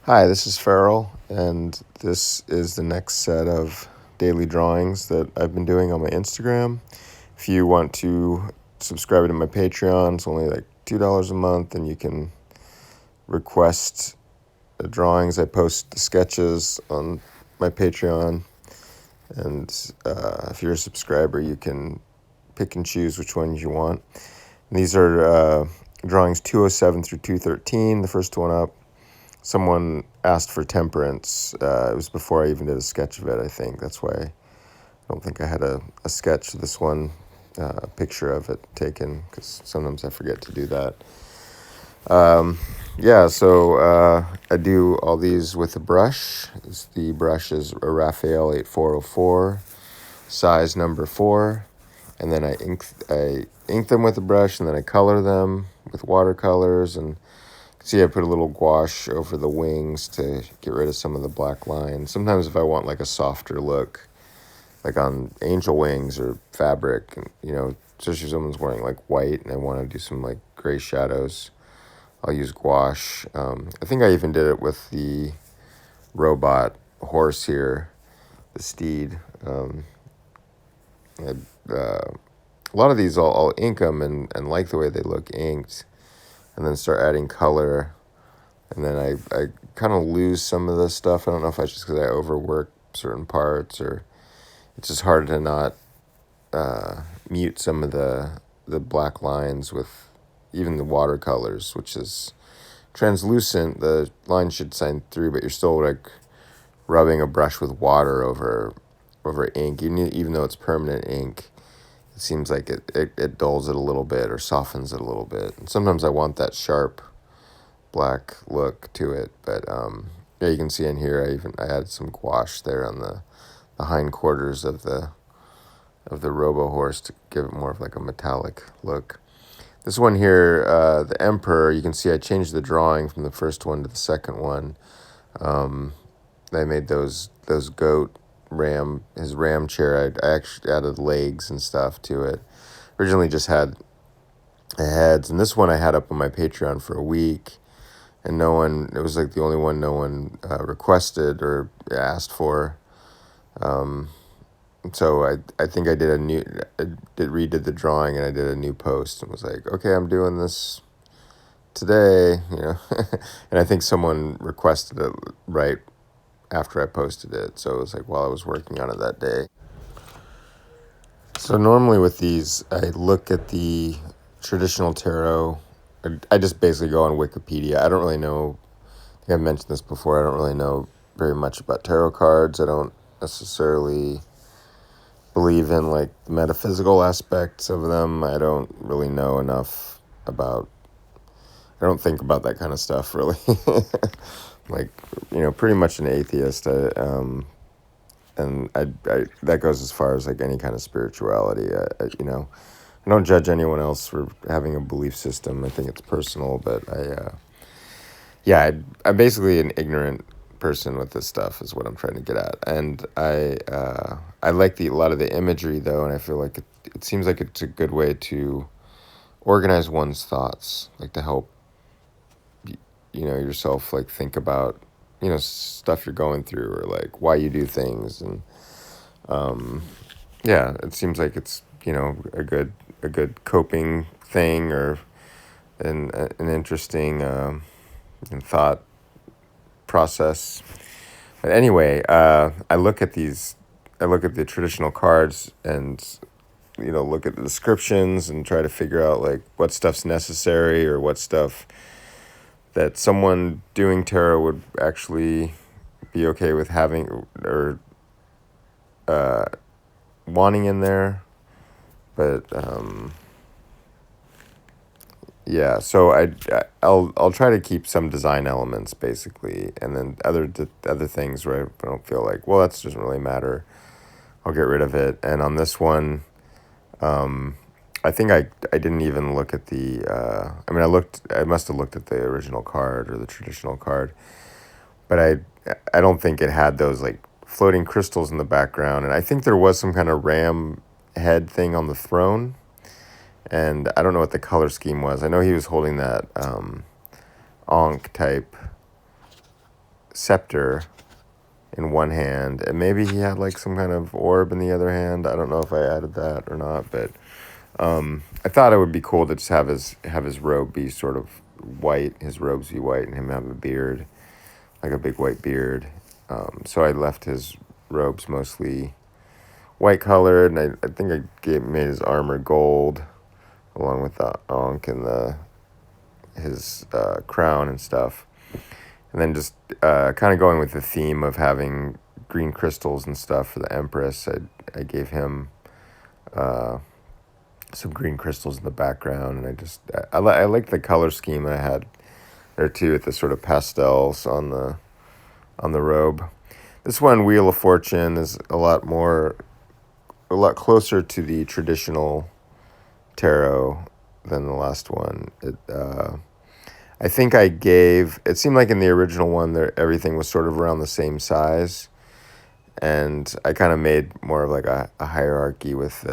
Hi, this is Farel, and this is the next set of daily drawings that I've been doing on my Instagram. If you want to subscribe to my Patreon, it's only like $2 a month, and you can request the drawings. I post the sketches on my Patreon, and if you're a subscriber, you can pick and choose which ones you want. And these are drawings 207 through 213, the first one up. Someone asked for temperance. It was before I even did a sketch of it, I think. That's why I don't think I had a sketch of this one, a picture of it taken, because sometimes I forget to do that. So I do all these with a brush. The brush is a Raphael 8404, size number 4. And then I ink them with a brush, and then I color them with watercolors. And see, I put a little gouache over the wings to get rid of some of the black lines. Sometimes if I want like a softer look, like on angel wings or fabric, and especially if someone's wearing like white and I want to do some like gray shadows, I'll use gouache. I think I even did it with the robot horse here, the steed. A lot of these I'll ink them and like the way they look inked, and then start adding color. And then I kind of lose some of this stuff. I don't know if it's just because I overwork certain parts, or it's just hard to not mute some of the black lines with even the watercolors, which is translucent. The line should shine through, but you're still like rubbing a brush with water over ink. Even though it's permanent ink, it seems like it dulls it a little bit or softens it a little bit. And sometimes I want that sharp black look to it, but you can see in here I added some gouache there on the hindquarters of the robo horse to give it more of like a metallic look. This one here, the emperor, you can see I changed the drawing from the first one to the second one. I made those goat his ram chair. I actually added legs and stuff to it. Originally just had heads, and this one I had up on my Patreon for a week, and it was like the only one no one requested or asked for. So I think I redid the drawing, and I did a new post and was like, okay, I'm doing this today, and I think someone requested it right after I posted it. So it was like while I was working on it that day. So normally with these, I look at the traditional tarot. I just basically go on Wikipedia. I don't really know. I think I've mentioned this before. I don't really know very much about tarot cards. I don't necessarily believe in like the metaphysical aspects of them. I don't really know enough about. I don't think about that kind of stuff really. Like, pretty much an atheist. And I that goes as far as like any kind of spirituality. I don't judge anyone else for having a belief system. I think it's personal, but I'm basically an ignorant person with this stuff is what I'm trying to get at. And I like a lot of the imagery though, and I feel like it seems like it's a good way to organize one's thoughts, like to help yourself like think about stuff you're going through, or like why you do things. And it seems like it's a good coping thing, or an interesting thought process. But anyway, I look at the traditional cards, and look at the descriptions and try to figure out like what stuff's necessary, or what stuff that someone doing tarot would actually be okay with having or wanting in there. But so I'll try to keep some design elements basically, and then other things where I don't feel like, well, that doesn't really matter, I'll get rid of it. And on this one, I think I didn't even look at the I must have looked at the original card or the traditional card, but I don't think it had those like floating crystals in the background. And I think there was some kind of ram head thing on the throne, and I don't know what the color scheme was. I know he was holding that Ankh type scepter in one hand, and maybe he had like some kind of orb in the other hand. I don't know if I added that or not, but I thought it would be cool to just have his robe be sort of white, his robes be white, and him have a beard, like a big white beard. So I left his robes mostly white colored, and I think I made his armor gold, along with the ankh and his crown and stuff. And then just kind of going with the theme of having green crystals and stuff for the Empress. I gave him some green crystals in the background, and I like the color scheme that I had there too, with the sort of pastels on the robe. This one, Wheel of Fortune, is a lot closer to the traditional tarot than the last one. I think it seemed like in the original one everything was sort of around the same size, and I kind of made more of like a hierarchy with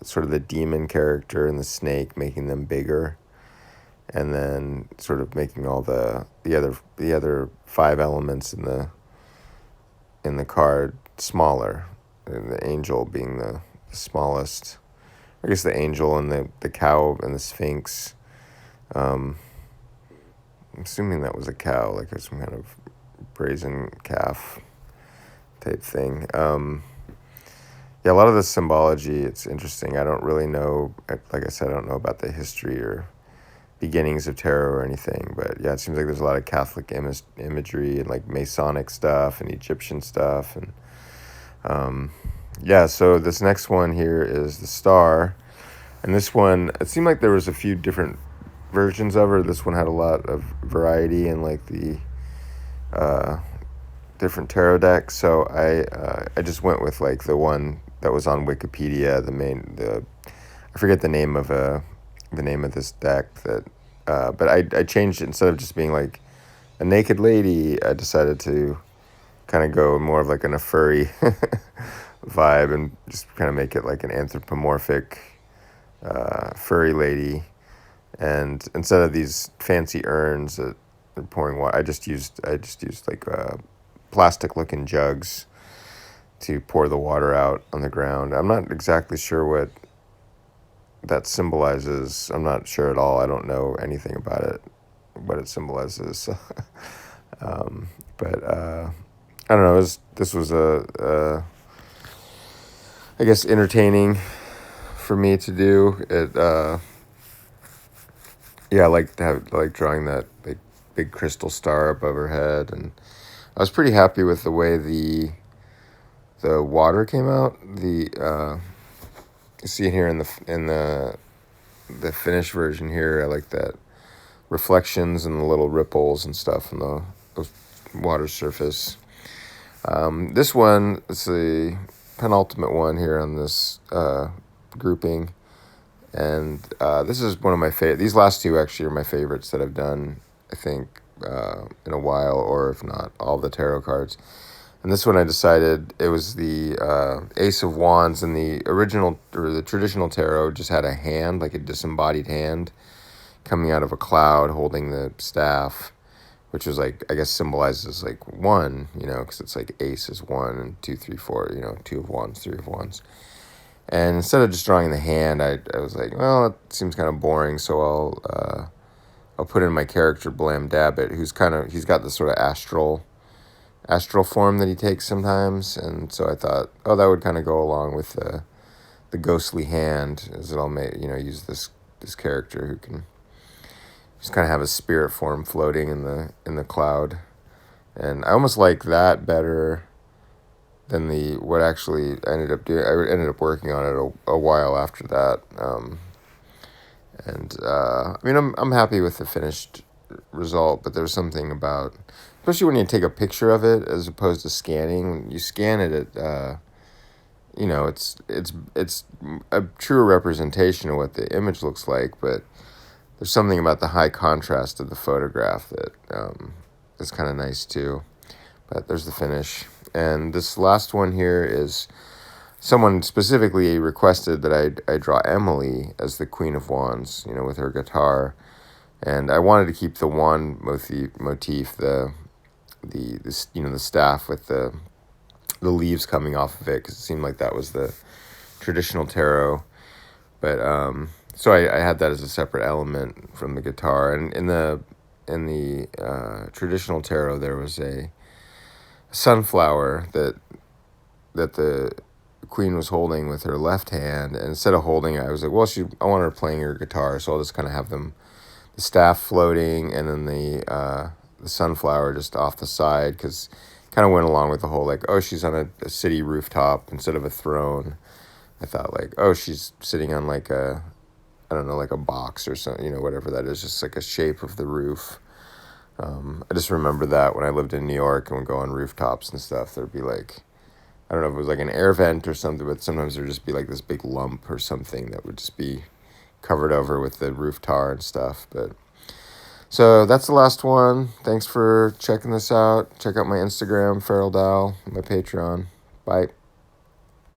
sort of the demon character and the snake, making them bigger, and then sort of making all the other 5 elements in the card smaller, and the angel being the smallest. I guess the angel and the cow and the sphinx. I'm assuming that was a cow, like some kind of brazen calf type thing. Yeah, a lot of the symbology, it's interesting. I don't really know, like I said, I don't know about the history or beginnings of tarot or anything, but yeah, it seems like there's a lot of Catholic imagery and like Masonic stuff and Egyptian stuff. And yeah, so this next one here is the star. And this one, it seemed like there was a few different versions of her. This one had a lot of variety in like the different tarot decks. So I just went with like the one that was on Wikipedia. I forget the name of this deck but I changed it. Instead of just being like a naked lady, I decided to kind of go more of like a furry vibe and just kind of make it like an anthropomorphic furry lady. And instead of these fancy urns that are pouring water, I just used like plastic looking jugs to pour the water out on the ground. I'm not exactly sure what that symbolizes. I'm not sure at all. I don't know anything about it, what it symbolizes. But I don't know. This was I guess entertaining for me to do. Yeah, I like drawing that big crystal star above her head, and I was pretty happy with the way the water came out. You see it here in the finished version here. I like that reflections and the little ripples and stuff in the water surface. This one is the penultimate one here on this grouping, and this is one of my favorite. These last two actually are my favorites that I've done, I think, in a while, or if not all the tarot cards. And this one I decided it was the Ace of Wands, and the original or the traditional tarot just had a hand, like a disembodied hand, coming out of a cloud holding the staff, which was like, I guess symbolizes like 1, because it's like ace is 1 and 2, 3, 4, 2 of wands, 3 of wands. And instead of just drawing the hand, I was like, well, it seems kind of boring, so I'll put in my character Blam Dabbit, he's got this sort of astral form that he takes sometimes, and so I thought, that would kind of go along with the ghostly hand, as I'll use this character who can just kind of have a spirit form floating in the cloud. And I almost like that better than what actually I ended up doing. I ended up working on it a while after that. I'm happy with the finished result, but there's something about, especially when you take a picture of it as opposed to scanning. When you scan it, it's a true representation of what the image looks like, but there's something about the high contrast of the photograph that is kind of nice too. But there's the finish. And this last one here is someone specifically requested that I draw Emily as the Queen of Wands, with her guitar. And I wanted to keep the wand motif, the the staff with the leaves coming off of it, because it seemed like that was the traditional tarot. But so I had that as a separate element from the guitar. And in the traditional tarot, there was a sunflower that the queen was holding with her left hand, and instead of holding it, I was like, well, I want her playing her guitar, so I'll just kind of have the staff floating, and then the sunflower just off the side, because kind of went along with the whole, like, oh, she's on a city rooftop instead of a throne. I thought, like, oh, she's sitting on, like, I don't know, like a box or something, whatever that is, just like a shape of the roof. I just remember that when I lived in New York and would go on rooftops and stuff, there'd be like, I don't know if it was like an air vent or something, but sometimes there'd just be like this big lump or something that would just be covered over with the roof tar and stuff. But so that's the last one. Thanks for checking this out. Check out my Instagram, Farel, my Patreon. Bye.